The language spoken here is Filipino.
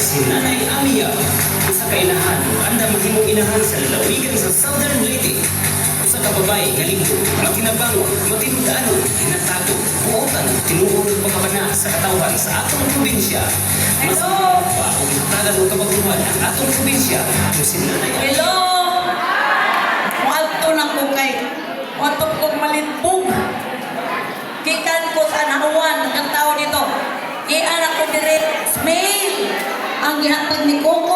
si Nanay Amia. Sa kainahan, anda mahimong inahan sa lalawigan sa Southern Leyte. Sa kababay, galinggo, matinabang, matinudano, hinatago, buotan, tinuod pagkabana sa katawan sa atong probinsya. Mas pa kung hatagan o kabaguhan ang atong probinsya kung si Nanay Amia. Hello! Muadto na ko kay muadto kong malitbog. Kikan ko sa anahuan ang tao dito. Anak ko direct mail ang gihatag ni Coco.